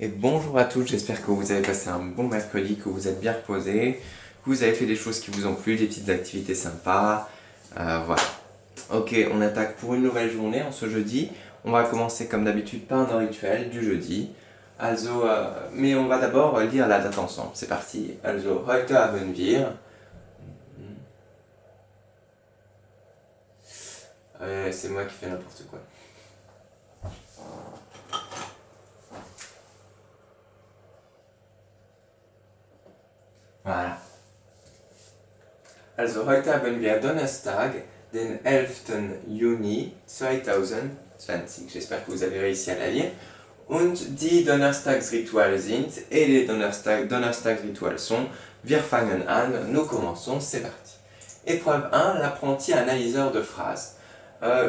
et bonjour à tous, j'espère que vous avez passé un bon mercredi, que vous êtes bien reposés, que vous avez fait des choses qui vous ont plu, des petites activités sympas, voilà. Ok, on attaque pour une nouvelle journée en ce jeudi. On va commencer comme d'habitude par un rituel du jeudi. Also, mais on va d'abord lire la date ensemble, c'est parti. Also, heute haben wir... c'est moi qui fais n'importe quoi. Voilà. Also heute haben wir Donnerstag, den 11. Juni 2020. J'espère que vous avez réussi à la lire. Und die Donnerstagsrituale sind, et les Donnerstagsrituale sont, wir fangen an, nous commençons, c'est parti. Épreuve 1, l'apprenti analyseur de phrases.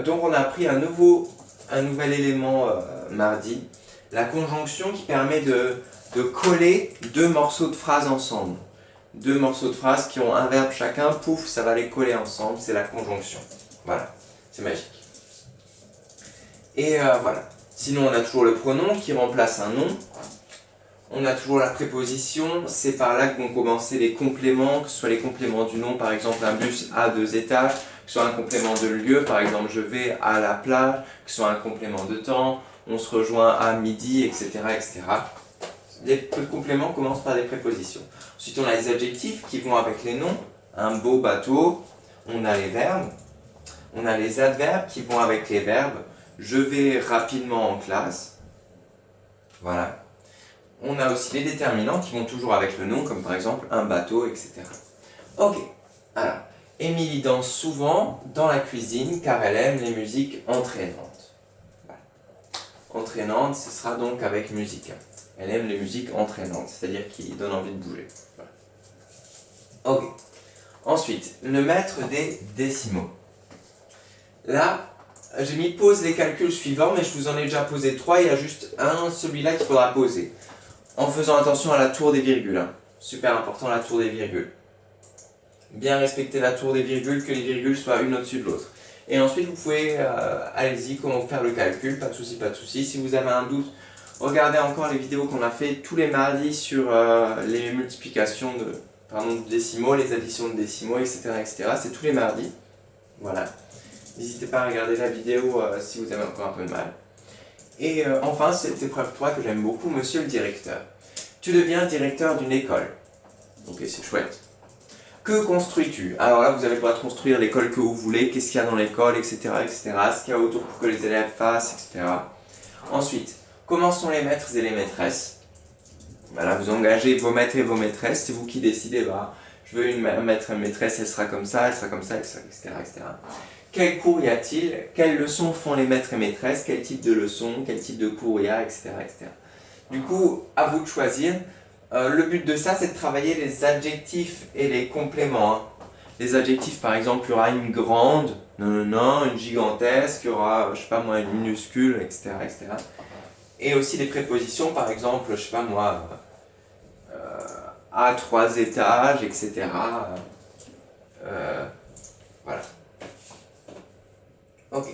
Donc on a appris un nouvel élément mardi, la conjonction qui permet de coller deux morceaux de phrases ensemble. Deux morceaux de phrases qui ont un verbe chacun, pouf, ça va les coller ensemble, c'est la conjonction. Voilà, c'est magique. Et voilà. Sinon, on a toujours le pronom qui remplace un nom. On a toujours la préposition, c'est par là que vont commencer les compléments, que ce soit les compléments du nom, par exemple un bus a 2 étages, que ce soit un complément de lieu, par exemple je vais à la plage, que ce soit un complément de temps, on se rejoint à midi, etc. etc. Les compléments commencent par des prépositions. Ensuite, on a les adjectifs qui vont avec les noms. Un beau bateau. On a les verbes. On a les adverbes qui vont avec les verbes. Je vais rapidement en classe. Voilà. On a aussi les déterminants qui vont toujours avec le nom, comme par exemple un bateau, etc. Ok. Alors, Émilie danse souvent dans la cuisine car elle aime les musiques entraînantes. Voilà. Entraînante, ce sera donc avec musique. Elle aime les musiques entraînantes, c'est-à-dire qui donnent envie de bouger. Voilà. Ok. Ensuite, le maître des décimaux. Là, j'ai mis pose les calculs suivants, mais je vous en ai déjà posé 3, il y a juste celui-là qu'il faudra poser. En faisant attention à la tour des virgules. Hein. Super important, la tour des virgules. Bien respecter la tour des virgules, que les virgules soient une au-dessus de l'autre. Et ensuite, vous pouvez, allez-y, comment faire le calcul, pas de souci, pas de souci. Si vous avez un doute, regardez encore les vidéos qu'on a fait tous les mardis sur les multiplications de décimaux, les additions de décimaux, etc. etc. C'est tous les mardis. Voilà. N'hésitez pas à regarder la vidéo si vous avez encore un peu de mal. Et enfin, cette épreuve 3 que j'aime beaucoup, monsieur le directeur. Tu deviens directeur d'une école. Ok, c'est chouette. Que construis-tu? Alors là, vous allez pouvoir construire l'école que vous voulez, qu'est-ce qu'il y a dans l'école, etc., etc., ce qu'il y a autour pour que les élèves fassent, etc. Ensuite, comment sont les maîtres et les maîtresses? Voilà, vous engagez vos maîtres et vos maîtresses, c'est vous qui décidez, bah, je veux une maître et une maîtresse, elle sera comme ça, etc., etc. Quel cours y a-t-il? Quelles leçons font les maîtres et maîtresses? Quel type de leçons? Quel type de cours il y a, etc., etc. Du coup, à vous de choisir. Le but de ça, c'est de travailler les adjectifs et les compléments. Hein. Les adjectifs, par exemple, il y aura une grande, non, une gigantesque, il y aura, je sais pas moi, une minuscule, etc., etc. Et aussi les prépositions, par exemple, je sais pas moi, à 3 étages, etc. Voilà. Ok.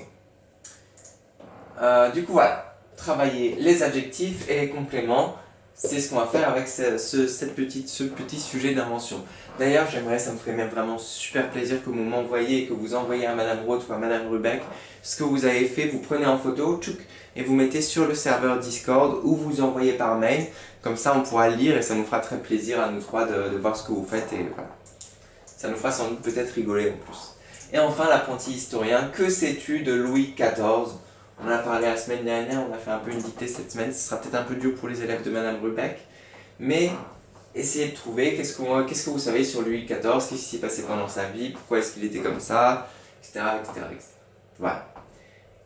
Du coup, voilà. Travailler les adjectifs et les compléments. C'est ce qu'on va faire avec ce petit sujet d'invention. D'ailleurs, ça me ferait même vraiment super plaisir que vous m'envoyiez, que vous envoyiez à Madame Roth ou à Madame Rubeck ce que vous avez fait, vous prenez en photo, tchouk, et vous mettez sur le serveur Discord ou vous envoyez par mail. Comme ça, on pourra le lire et ça nous fera très plaisir à nous trois de voir ce que vous faites. Et voilà. Ça nous fera sans doute peut-être rigoler en plus. Et enfin, l'apprenti historien, que sais-tu de Louis XIV? On en a parlé la semaine dernière, on a fait un peu une dictée cette semaine, ce sera peut-être un peu dur pour les élèves de Madame Rubeck, mais essayez de trouver qu'est-ce que vous savez sur Louis XIV, qu'est-ce qui s'est passé pendant sa vie, pourquoi est-ce qu'il était comme ça, etc., etc., etc. Voilà.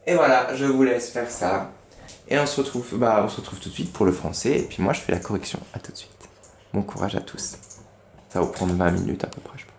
Et voilà, je vous laisse faire ça, et on se retrouve tout de suite pour le français, et puis moi je fais la correction. À tout de suite. Bon courage à tous. Ça va vous prendre 20 minutes à peu près, je pense.